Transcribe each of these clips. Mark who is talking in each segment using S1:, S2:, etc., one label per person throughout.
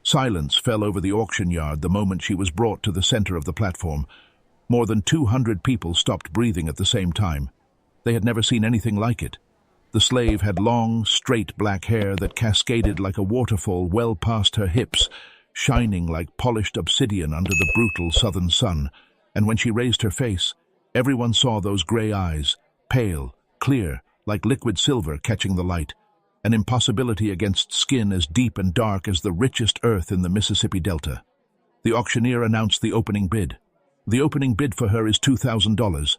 S1: Silence fell over the auction yard the moment she was brought to the center of the platform. More than 200 people stopped breathing at the same time. They had never seen anything like it. The slave had long, straight black hair that cascaded like a waterfall well past her hips, shining like polished obsidian under the brutal southern sun. And when she raised her face, everyone saw those gray eyes, pale, clear, like liquid silver catching the light, an impossibility against skin as deep and dark as the richest earth in the Mississippi Delta. The auctioneer announced the opening bid. The opening bid for her is $2,000.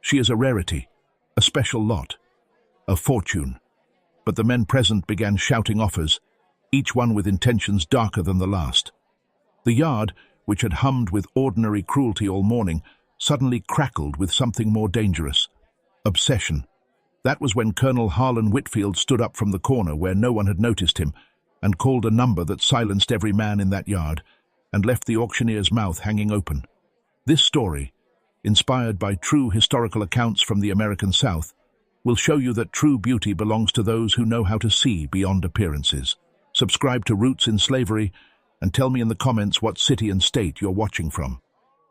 S1: She is a rarity, a special lot, a fortune. But the men present began shouting offers, each one with intentions darker than the last. The yard, which had hummed with ordinary cruelty all morning, suddenly crackled with something more dangerous: obsession. That was when Colonel Harlan Whitfield stood up from the corner where no one had noticed him and called a number that silenced every man in that yard and left the auctioneer's mouth hanging open. This story, inspired by true historical accounts from the American South, will show you that true beauty belongs to those who know how to see beyond appearances. Subscribe to Roots in Slavery and tell me in the comments what city and state you're watching from.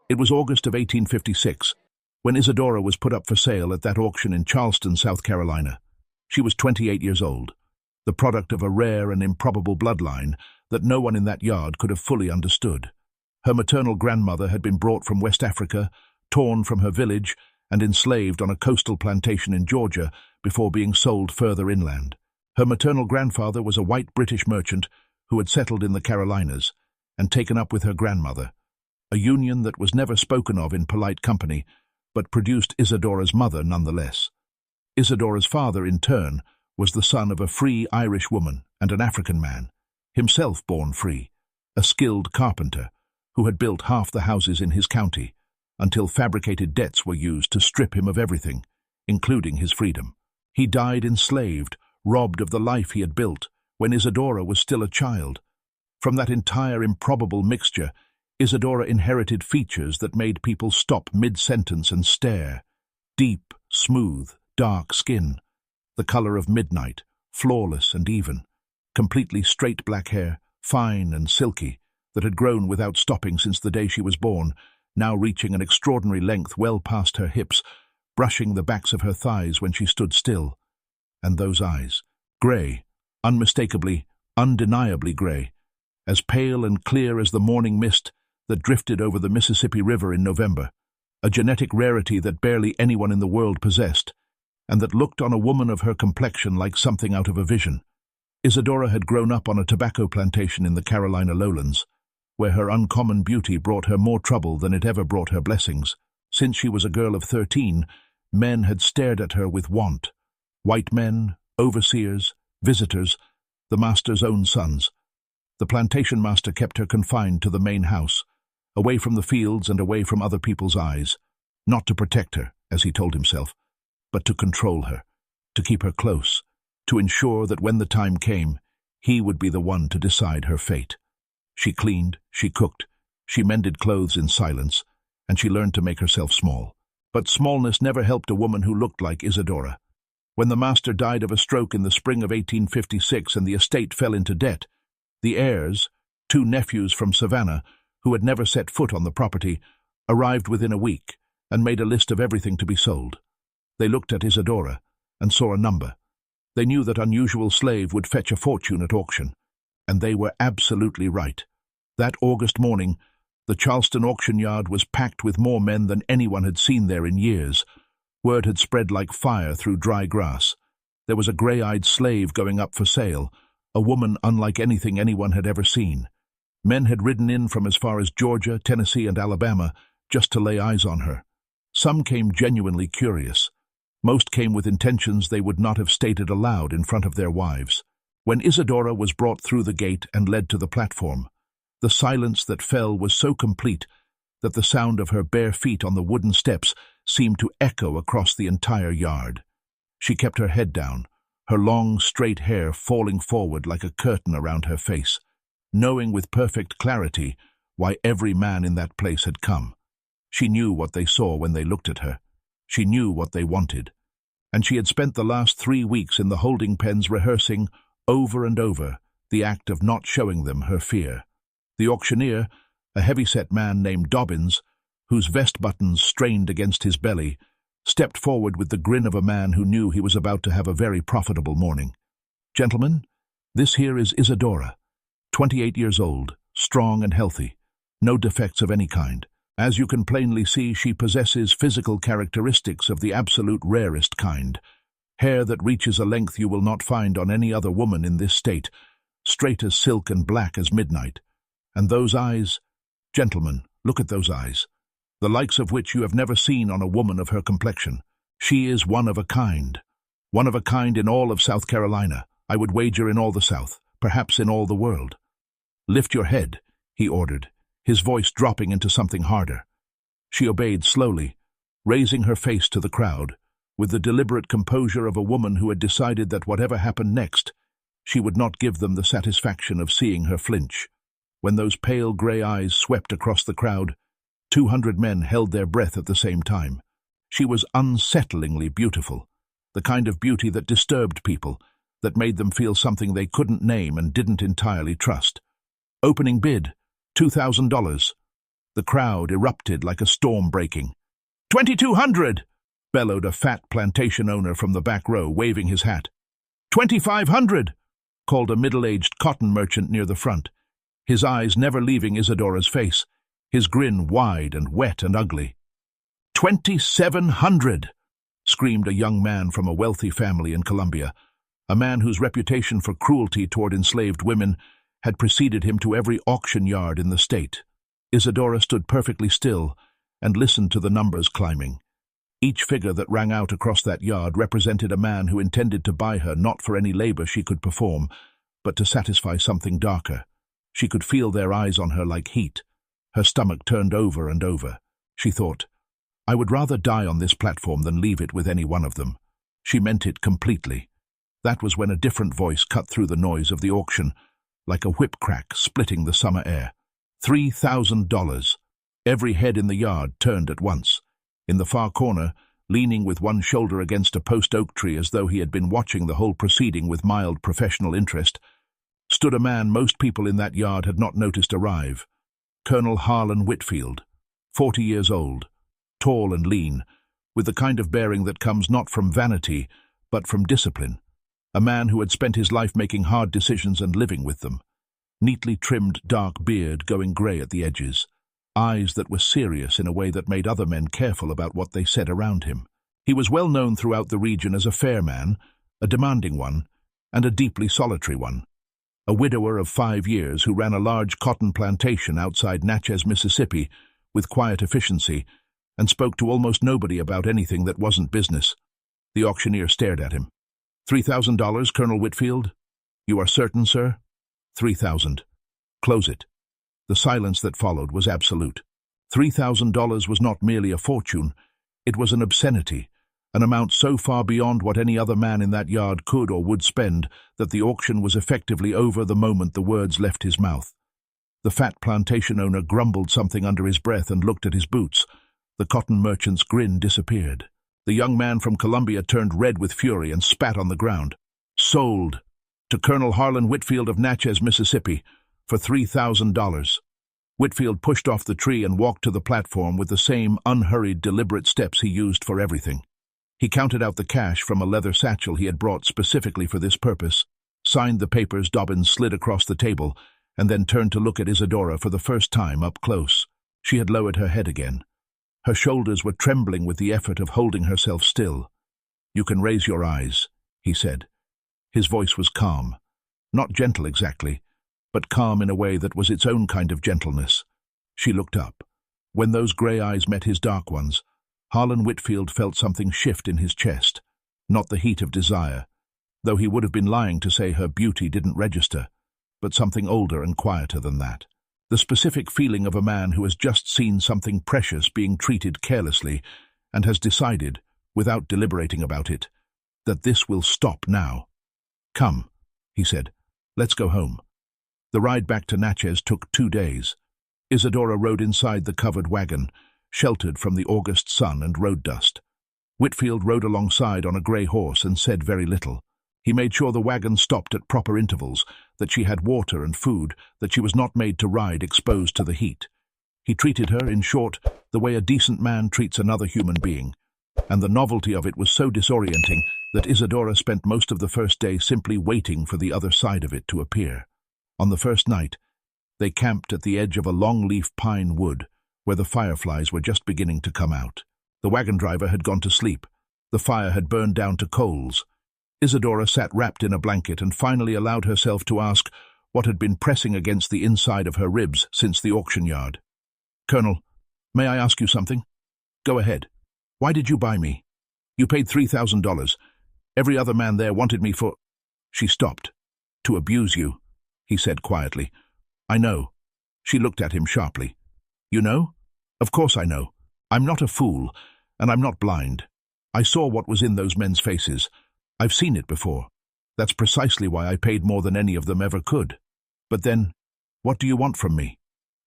S1: It was August of 1856 when Isadora was put up for sale at that auction in Charleston, South Carolina. She was 28 years old, the product of a rare and improbable bloodline that no one in that yard could have fully understood. Her maternal grandmother had been brought from West Africa, torn from her village, and enslaved on a coastal plantation in Georgia before being sold further inland. Her maternal grandfather was a white British merchant who had settled in the Carolinas and taken up with her grandmother, a union that was never spoken of in polite company, but produced Isadora's mother nonetheless. Isadora's father, in turn, was the son of a free Irish woman and an African man, himself born free, a skilled carpenter who had built half the houses in his county, until fabricated debts were used to strip him of everything, including his freedom. He died enslaved, robbed of the life he had built, when Isadora was still a child. From that entire improbable mixture, Isadora inherited features that made people stop mid-sentence and stare. Deep, smooth, dark skin, the color of midnight, flawless and even, completely straight black hair, fine and silky, that had grown without stopping since the day she was born, now reaching an extraordinary length well past her hips, brushing the backs of her thighs when she stood still. And those eyes, gray, unmistakably, undeniably gray, as pale and clear as the morning mist that drifted over the Mississippi River in November, a genetic rarity that barely anyone in the world possessed, and that looked on a woman of her complexion like something out of a vision. Isadora had grown up on a tobacco plantation in the Carolina lowlands, where her uncommon beauty brought her more trouble than it ever brought her blessings. Since she was a girl of 13, men had stared at her with want. White men, overseers, visitors, the master's own sons. The plantation master kept her confined to the main house, away from the fields and away from other people's eyes, not to protect her, as he told himself, but to control her, to keep her close, to ensure that when the time came, he would be the one to decide her fate. She cleaned, she cooked, she mended clothes in silence, and she learned to make herself small. But smallness never helped a woman who looked like Isadora. When the master died of a stroke in the spring of 1856 and the estate fell into debt, the heirs, 2 nephews from Savannah, who had never set foot on the property, arrived within a week and made a list of everything to be sold. They looked at Isadora and saw a number. They knew that unusual slave would fetch a fortune at auction, and they were absolutely right. That August morning, the Charleston auction yard was packed with more men than anyone had seen there in years. Word had spread like fire through dry grass. There was a gray-eyed slave going up for sale, a woman unlike anything anyone had ever seen. Men had ridden in from as far as Georgia, Tennessee, and Alabama just to lay eyes on her. Some came genuinely curious. Most came with intentions they would not have stated aloud in front of their wives. When Isadora was brought through the gate and led to the platform, the silence that fell was so complete that the sound of her bare feet on the wooden steps seemed to echo across the entire yard. She kept her head down, her long, straight hair falling forward like a curtain around her face, knowing with perfect clarity why every man in that place had come. She knew what they saw when they looked at her. She knew what they wanted. And she had spent the last 3 weeks in the holding pens rehearsing, over and over, the act of not showing them her fear. The auctioneer, a heavy-set man named Dobbins, whose vest buttons strained against his belly, stepped forward with the grin of a man who knew he was about to have a very profitable morning. "Gentlemen, this here is Isadora, 28 years old, strong and healthy, no defects of any kind. As you can plainly see, she possesses physical characteristics of the absolute rarest kind. Hair that reaches a length you will not find on any other woman in this state, straight as silk and black as midnight. And those eyes, gentlemen, look at those eyes, the likes of which you have never seen on a woman of her complexion. She is one of a kind in all of South Carolina, I would wager in all the South, perhaps in all the world. Lift your head," he ordered, his voice dropping into something harder. She obeyed slowly, raising her face to the crowd, with the deliberate composure of a woman who had decided that whatever happened next, she would not give them the satisfaction of seeing her flinch. When those pale grey eyes swept across the crowd, 200 men held their breath at the same time. She was unsettlingly beautiful, the kind of beauty that disturbed people, that made them feel something they couldn't name and didn't entirely trust. "Opening bid, $2,000. The crowd erupted like a storm breaking. "2,200! bellowed a fat plantation owner from the back row, waving his hat. "2,500! called a middle-aged cotton merchant near the front, his eyes never leaving Isadora's face, his grin wide and wet and ugly. "2,700! screamed a young man from a wealthy family in Columbia, a man whose reputation for cruelty toward enslaved women had preceded him to every auction yard in the state. Isadora stood perfectly still and listened to the numbers climbing. Each figure that rang out across that yard represented a man who intended to buy her not for any labor she could perform, but to satisfy something darker. She could feel their eyes on her like heat. Her stomach turned over and over. She thought, "I would rather die on this platform than leave it with any one of them." She meant it completely. That was when a different voice cut through the noise of the auction, like a whip crack splitting the summer air. $3,000. Every head in the yard turned at once. In the far corner, leaning with one shoulder against a post oak tree as though he had been watching the whole proceeding with mild professional interest, stood a man most people in that yard had not noticed arrive. Colonel Harlan Whitfield, 40 years old, tall and lean, with the kind of bearing that comes not from vanity, but from discipline. A man who had spent his life making hard decisions and living with them. Neatly trimmed dark beard going grey at the edges. Eyes that were serious in a way that made other men careful about what they said around him. He was well known throughout the region as a fair man, a demanding one, and a deeply solitary one. A widower of 5 years who ran a large cotton plantation outside Natchez, Mississippi, with quiet efficiency, and spoke to almost nobody about anything that wasn't business. The auctioneer stared at him. $3,000, Colonel Whitfield? You are certain, sir? 3,000. Close it. The silence that followed was absolute. $3,000 was not merely a fortune, it was an obscenity, an amount so far beyond what any other man in that yard could or would spend that the auction was effectively over the moment the words left his mouth. The fat plantation owner grumbled something under his breath and looked at his boots. The cotton merchant's grin disappeared. The young man from Columbia turned red with fury and spat on the ground. "Sold to Colonel Harlan Whitfield of Natchez, Mississippi, for $3,000. Whitfield pushed off the tree and walked to the platform with the same unhurried, deliberate steps he used for everything. He counted out the cash from a leather satchel he had brought specifically for this purpose, signed the papers Dobbins slid across the table, and then turned to look at Isadora for the first time up close. She had lowered her head again. Her shoulders were trembling with the effort of holding herself still. "You can raise your eyes," he said. His voice was calm, not gentle exactly, but calm in a way that was its own kind of gentleness. She looked up. When those grey eyes met his dark ones, Harlan Whitfield felt something shift in his chest, not the heat of desire, though he would have been lying to say her beauty didn't register, but something older and quieter than that. The specific feeling of a man who has just seen something precious being treated carelessly and has decided, without deliberating about it, that this will stop now. "Come," he said, "let's go home." The ride back to Natchez took 2 days. Isadora rode inside the covered wagon, sheltered from the August sun and road dust. Whitfield rode alongside on a grey horse and said very little. He made sure the wagon stopped at proper intervals, that she had water and food, that she was not made to ride exposed to the heat. He treated her, in short, the way a decent man treats another human being, and the novelty of it was so disorienting that Isadora spent most of the first day simply waiting for the other side of it to appear. On the first night, they camped at the edge of a long-leaf pine wood, where the fireflies were just beginning to come out. The wagon driver had gone to sleep. The fire had burned down to coals. Isadora sat wrapped in a blanket and finally allowed herself to ask what had been pressing against the inside of her ribs since the auction yard. "Colonel, may I ask you something?" "Go ahead. Why did you buy me?" "You paid $3,000. Every other man there wanted me for—" She stopped. "To abuse you," he said quietly. "I know." She looked at him sharply. "You know?" "Of course I know. I'm not a fool, and I'm not blind. I saw what was in those men's faces. I've seen it before. That's precisely why I paid more than any of them ever could. But then, what do you want from me?"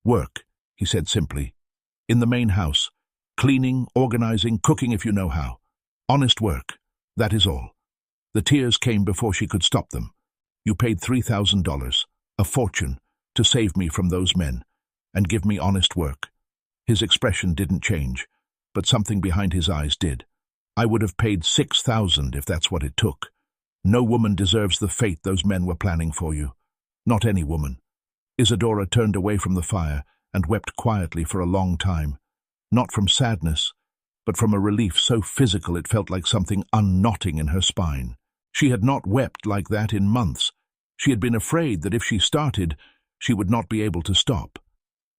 S1: "Work," he said simply. "In the main house. Cleaning, organizing, cooking if you know how. Honest work. That is all." The tears came before she could stop them. "You paid $3,000, a fortune, to save me from those men, and give me honest work." His expression didn't change, but something behind his eyes did. "I would have paid $6,000 if that's what it took. No woman deserves the fate those men were planning for you. Not any woman." Isadora turned away from the fire and wept quietly for a long time, not from sadness, but from a relief so physical it felt like something unknotting in her spine. She had not wept like that in months. She had been afraid that if she started, she would not be able to stop.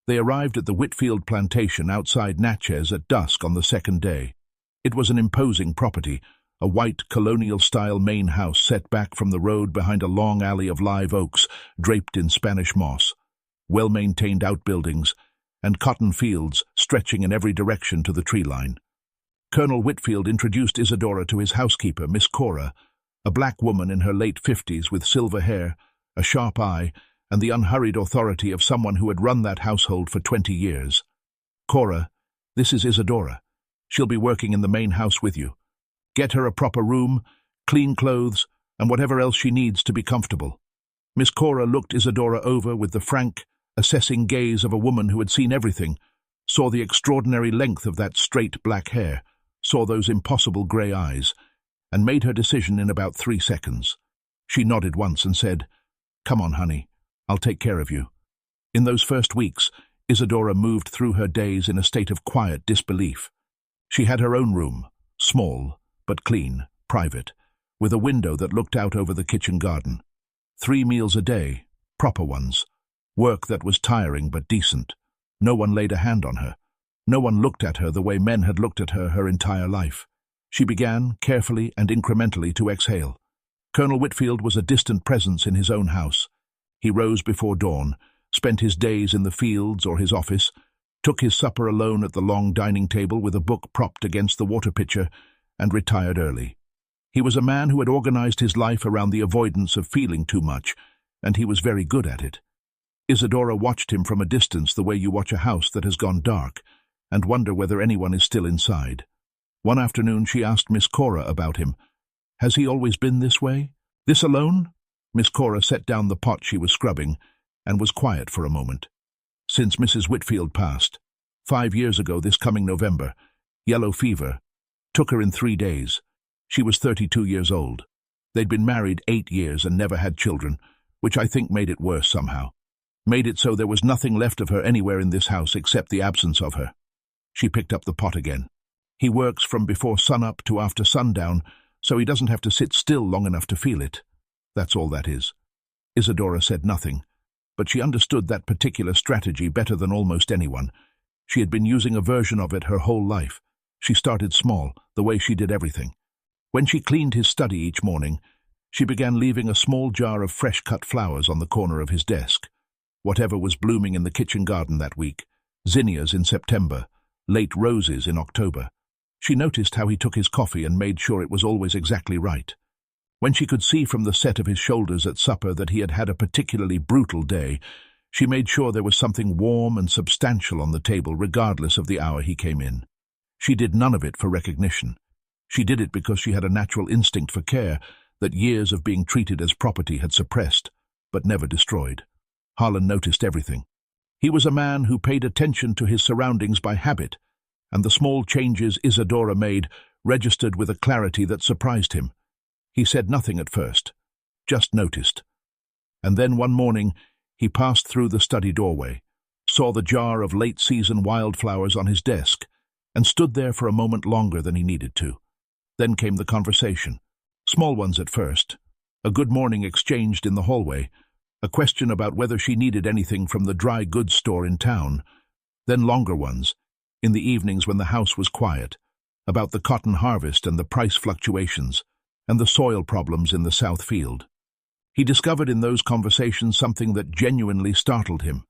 S1: They arrived at the Whitfield plantation outside Natchez at dusk on the second day. It was an imposing property, a white colonial-style main house set back from the road behind a long alley of live oaks draped in Spanish moss, well-maintained outbuildings, and cotton fields stretching in every direction to the tree line. Colonel Whitfield introduced Isadora to his housekeeper, Miss Cora, a black woman in her late 50s with silver hair, a sharp eye, and the unhurried authority of someone who had run that household for 20 years. "Cora, this is Isadora. She'll be working in the main house with you. Get her a proper room, clean clothes, and whatever else she needs to be comfortable." Miss Cora looked Isadora over with the frank, assessing gaze of a woman who had seen everything, saw the extraordinary length of that straight black hair, saw those impossible grey eyes, and made her decision in about 3 seconds. She nodded once and said, "Come on, honey. I'll take care of you." In those first weeks, Isadora moved through her days in a state of quiet disbelief. She had her own room, small, but clean, private, with a window that looked out over the kitchen garden. 3 meals a day, proper ones. Work that was tiring but decent. No one laid a hand on her. No one looked at her the way men had looked at her entire life. She began, carefully and incrementally, to exhale. Colonel Whitfield was a distant presence in his own house. He rose before dawn, spent his days in the fields or his office, took his supper alone at the long dining table with a book propped against the water pitcher, and retired early. He was a man who had organized his life around the avoidance of feeling too much, and he was very good at it. Isadora watched him from a distance the way you watch a house that has gone dark, and wonder whether anyone is still inside. One afternoon she asked Miss Cora about him. "Has he always been this way? This alone?" Miss Cora set down the pot she was scrubbing, and was quiet for a moment. "Since Mrs. Whitfield passed. 5 years ago this coming November. Yellow fever. Took her in 3 days. She was 32 years old. They'd been married 8 years and never had children, which I think made it worse somehow. Made it so there was nothing left of her anywhere in this house except the absence of her." She picked up the pot again. "He works from before sunup to after sundown, so he doesn't have to sit still long enough to feel it. That's all that is." Isadora said nothing, but she understood that particular strategy better than almost anyone. She had been using a version of it her whole life. She started small, the way she did everything. When she cleaned his study each morning, she began leaving a small jar of fresh-cut flowers on the corner of his desk. Whatever was blooming in the kitchen garden that week, zinnias in September, late roses in October. She noticed how he took his coffee and made sure it was always exactly right. When she could see from the set of his shoulders at supper that he had had a particularly brutal day, she made sure there was something warm and substantial on the table regardless of the hour he came in. She did none of it for recognition. She did it because she had a natural instinct for care that years of being treated as property had suppressed. but never destroyed. Harlan noticed everything. He was a man who paid attention to his surroundings by habit, and the small changes Isadora made registered with a clarity that surprised him. He said nothing at first, just noticed. And then one morning, he passed through the study doorway, saw the jar of late-season wildflowers on his desk, and stood there for a moment longer than he needed to. Then came the conversation. Small ones at first. A good morning exchanged in the hallway, a question about whether she needed anything from the dry goods store in town. Then longer ones, in the evenings when the house was quiet, about the cotton harvest and the price fluctuations, and the soil problems in the South Field. He discovered in those conversations something that genuinely startled him.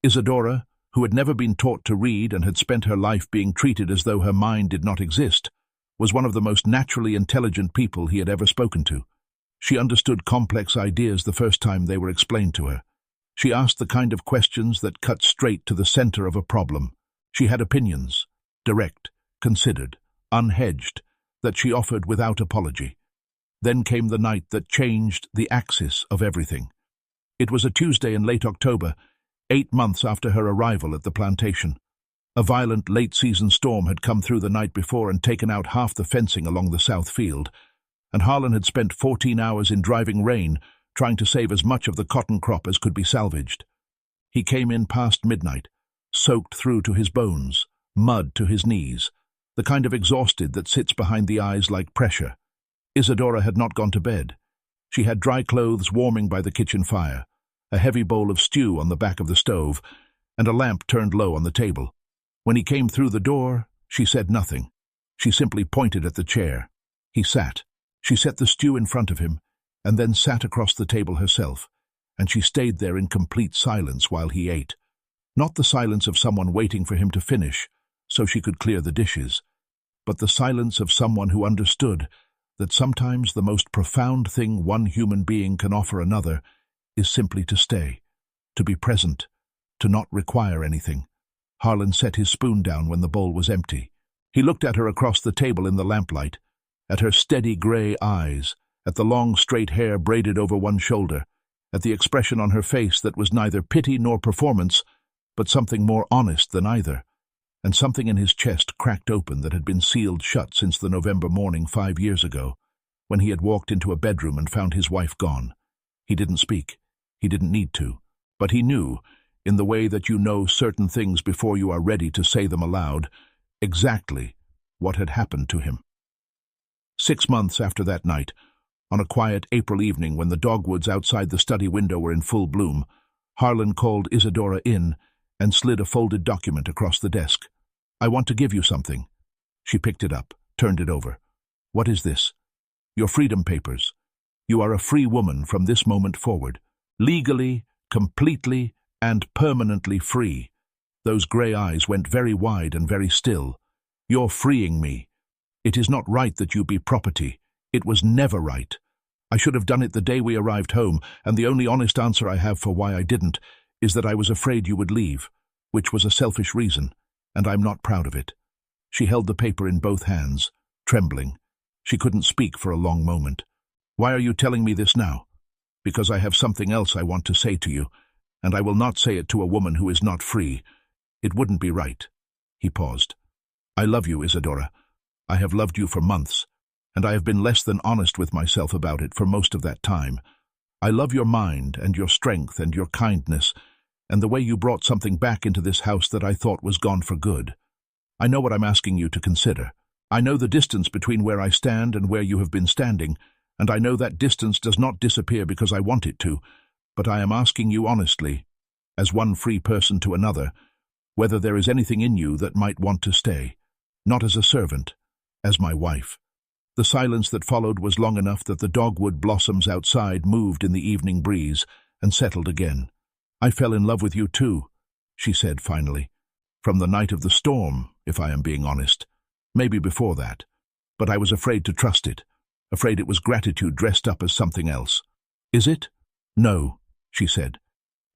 S1: Isadora, who had never been taught to read and had spent her life being treated as though her mind did not exist, was one of the most naturally intelligent people he had ever spoken to. She understood complex ideas the first time they were explained to her. She asked the kind of questions that cut straight to the center of a problem. She had opinions, direct, considered, unhedged, that she offered without apology. Then came the night that changed the axis of everything. It was a Tuesday in late October, 8 months after her arrival at the plantation. A violent late-season storm had come through the night before and taken out half the fencing along the South Field, and Harlan had spent 14 hours in driving rain trying to save as much of the cotton crop as could be salvaged. He came in past midnight, soaked through to his bones, mud to his knees, the kind of exhausted that sits behind the eyes like pressure. Isadora had not gone to bed. She had dry clothes warming by the kitchen fire, a heavy bowl of stew on the back of the stove, and a lamp turned low on the table. When he came through the door, she said nothing. She simply pointed at the chair. He sat. She set the stew in front of him, and then sat across the table herself, and she stayed there in complete silence while he ate. Not the silence of someone waiting for him to finish, so she could clear the dishes, but the silence of someone who understood that sometimes the most profound thing one human being can offer another is simply to stay, to be present, to not require anything. Harlan set his spoon down when the bowl was empty. He looked at her across the table in the lamplight, at her steady gray eyes, at the long straight hair braided over one shoulder, at the expression on her face that was neither pity nor performance, but something more honest than either, and something in his chest cracked open that had been sealed shut since the November morning 5 years ago, when he had walked into a bedroom and found his wife gone. He didn't speak. He didn't need to. But he knew, in the way that you know certain things before you are ready to say them aloud, exactly what had happened to him. 6 months after that night, on a quiet April evening when the dogwoods outside the study window were in full bloom, Harlan called Isadora in and slid a folded document across the desk. "I want to give you something." She picked it up, turned it over. "What is this?" "Your freedom papers. You are a free woman from this moment forward. Legally, completely, and permanently free." Those gray eyes went very wide and very still. "You're freeing me. It is not right that you be property. It was never right. I should have done it the day we arrived home, and the only honest answer I have for why I didn't is that I was afraid you would leave, which was a selfish reason, and I'm not proud of it." She held the paper in both hands, trembling. She couldn't speak for a long moment. "Why are you telling me this now?" "Because I have something else I want to say to you, and I will not say it to a woman who is not free. It wouldn't be right." He paused. "I love you, Isadora. I have loved you for months, and I have been less than honest with myself about it for most of that time. I love your mind and your strength and your kindness, and the way you brought something back into this house that I thought was gone for good. I know what I'm asking you to consider. I know the distance between where I stand and where you have been standing, and I know that distance does not disappear because I want it to, but I am asking you honestly, as one free person to another, whether there is anything in you that might want to stay, not as a servant, as my wife." The silence that followed was long enough that the dogwood blossoms outside moved in the evening breeze and settled again. "I fell in love with you too," she said finally. "From the night of the storm, if I am being honest. Maybe before that. But I was afraid to trust it, afraid it was gratitude dressed up as something else." "Is it?" "No," she said,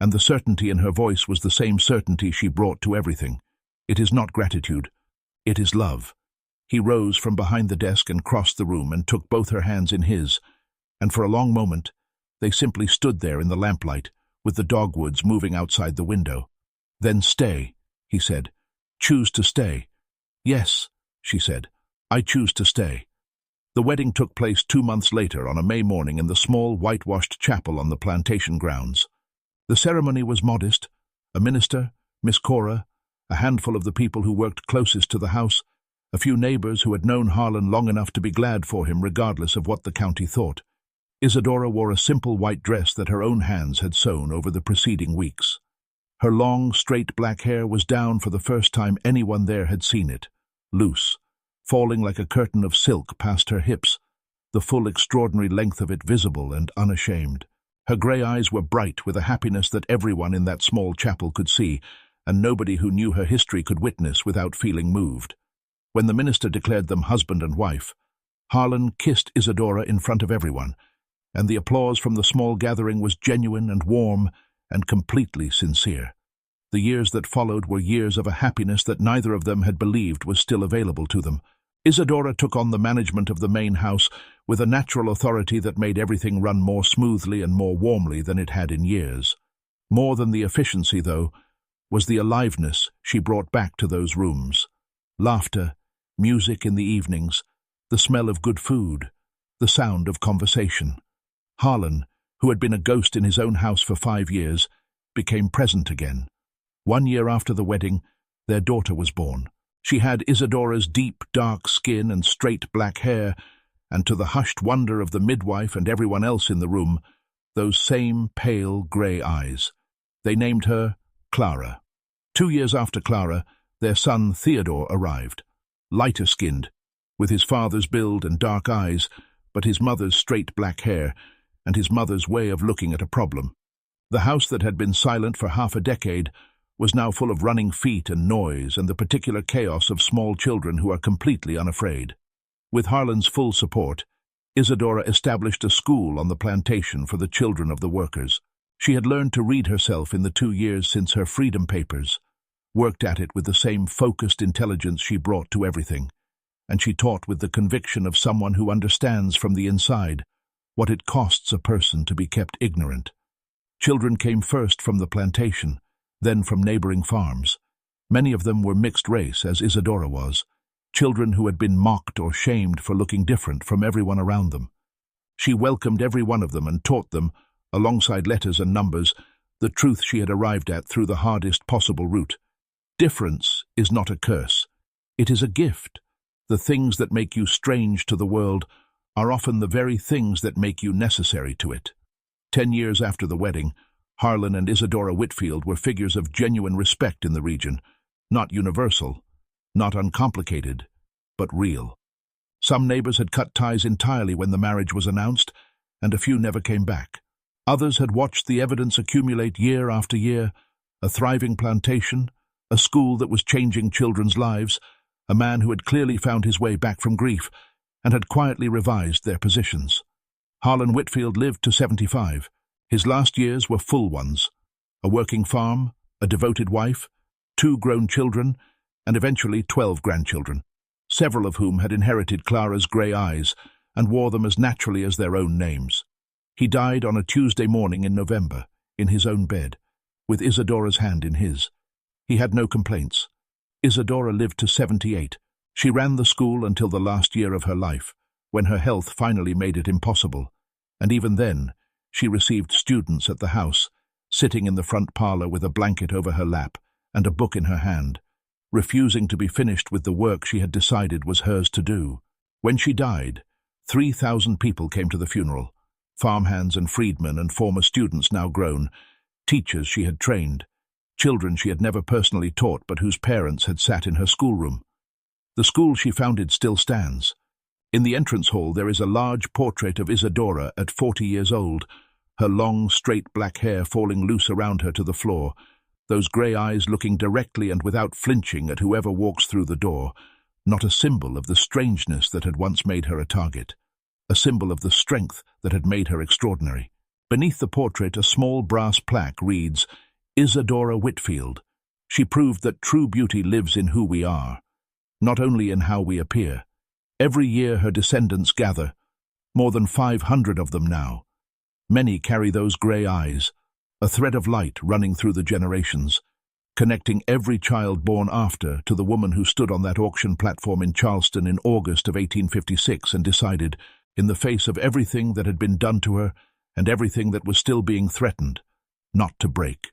S1: and the certainty in her voice was the same certainty she brought to everything. "It is not gratitude. It is love." He rose from behind the desk and crossed the room and took both her hands in his, and for a long moment They simply stood there in the lamplight, with the dogwoods moving outside the window. "Then stay," he said. "Choose to stay." "Yes," she said. "I choose to stay." The wedding took place 2 months later on a May morning in the small whitewashed chapel on the plantation grounds. The ceremony was modest. A minister, Miss Cora, a handful of the people who worked closest to the house, a few neighbors who had known Harlan long enough to be glad for him regardless of what the county thought. Isadora wore a simple white dress that her own hands had sewn over the preceding weeks. Her long, straight black hair was down for the first time anyone there had seen it, loose, falling like a curtain of silk past her hips, the full extraordinary length of it visible and unashamed. Her grey eyes were bright with a happiness that everyone in that small chapel could see, and nobody who knew her history could witness without feeling moved. When the minister declared them husband and wife, Harlan kissed Isadora in front of everyone, and the applause from the small gathering was genuine and warm and completely sincere. The years that followed were years of a happiness that neither of them had believed was still available to them. Isadora took on the management of the main house with a natural authority that made everything run more smoothly and more warmly than it had in years. More than the efficiency, though, was the aliveness she brought back to those rooms. Laughter, music in the evenings, the smell of good food, the sound of conversation. Harlan, who had been a ghost in his own house for 5 years, became present again. 1 year after the wedding, their daughter was born. She had Isadora's deep, dark skin and straight black hair, and to the hushed wonder of the midwife and everyone else in the room, those same pale grey eyes. They named her Clara. 2 years after Clara, their son Theodore arrived, lighter-skinned, with his father's build and dark eyes, but his mother's straight black hair, and his mother's way of looking at a problem. The house that had been silent for half a decade was now full of running feet and noise and the particular chaos of small children who are completely unafraid. With Harlan's full support, Isadora established a school on the plantation for the children of the workers. She had learned to read herself in the 2 years since her freedom papers, worked at it with the same focused intelligence she brought to everything, and she taught with the conviction of someone who understands from the inside what it costs a person to be kept ignorant. Children came first from the plantation, then from neighboring farms. Many of them were mixed race, as Isadora was, children who had been mocked or shamed for looking different from everyone around them. She welcomed every one of them and taught them, alongside letters and numbers, the truth she had arrived at through the hardest possible route. Difference is not a curse. It is a gift. The things that make you strange to the world are often the very things that make you necessary to it. 10 years after the wedding, Harlan and Isadora Whitfield were figures of genuine respect in the region, not universal, not uncomplicated, but real. Some neighbors had cut ties entirely when the marriage was announced, and a few never came back. Others had watched the evidence accumulate year after year, a thriving plantation, a school that was changing children's lives, a man who had clearly found his way back from grief and had quietly revised their positions. Harlan Whitfield lived to 75. His last years were full ones. A working farm, a devoted wife, 2 grown children, and eventually 12 grandchildren, several of whom had inherited Clara's grey eyes and wore them as naturally as their own names. He died on a Tuesday morning in November, in his own bed, with Isadora's hand in his. He had no complaints. Isadora lived to 78. She ran the school until the last year of her life, when her health finally made it impossible, and even then, she received students at the house, sitting in the front parlor with a blanket over her lap and a book in her hand, refusing to be finished with the work she had decided was hers to do. When she died, 3,000 people came to the funeral, farmhands and freedmen and former students now grown, teachers she had trained, children she had never personally taught but whose parents had sat in her schoolroom. The school she founded still stands. In the entrance hall there is a large portrait of Isadora at 40 years old, her long, straight black hair falling loose around her to the floor, those grey eyes looking directly and without flinching at whoever walks through the door, not a symbol of the strangeness that had once made her a target, a symbol of the strength that had made her extraordinary. Beneath the portrait, a small brass plaque reads, Isadora Whitfield. She proved that true beauty lives in who we are, not only in how we appear. Every year her descendants gather, more than 500 of them now, Many carry those gray eyes, a thread of light running through the generations, connecting every child born after to the woman who stood on that auction platform in Charleston in August of 1856 and decided, in the face of everything that had been done to her and everything that was still being threatened, not to break.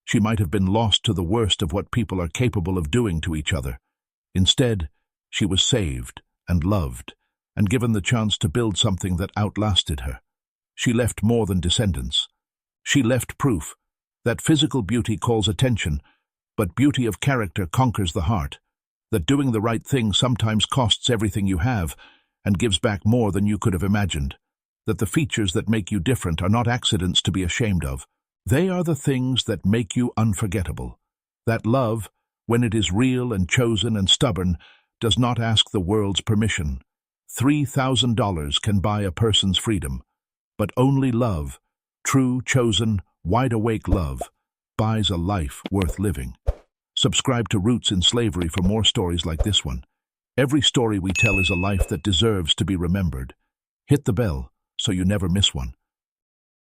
S1: She might have been lost to the worst of what people are capable of doing to each other. Instead, she was saved and loved and given the chance to build something that outlasted her. She left more than descendants. She left proof that physical beauty calls attention, but beauty of character conquers the heart, that doing the right thing sometimes costs everything you have and gives back more than you could have imagined, that the features that make you different are not accidents to be ashamed of. They are the things that make you unforgettable. That love, when it is real and chosen and stubborn, does not ask the world's permission. $3,000 can buy a person's freedom, but only love, true, chosen, wide-awake love, buys a life worth living. Subscribe to Roots in Slavery for more stories like this one. Every story we tell is a life that deserves to be remembered. Hit the bell so you never miss one.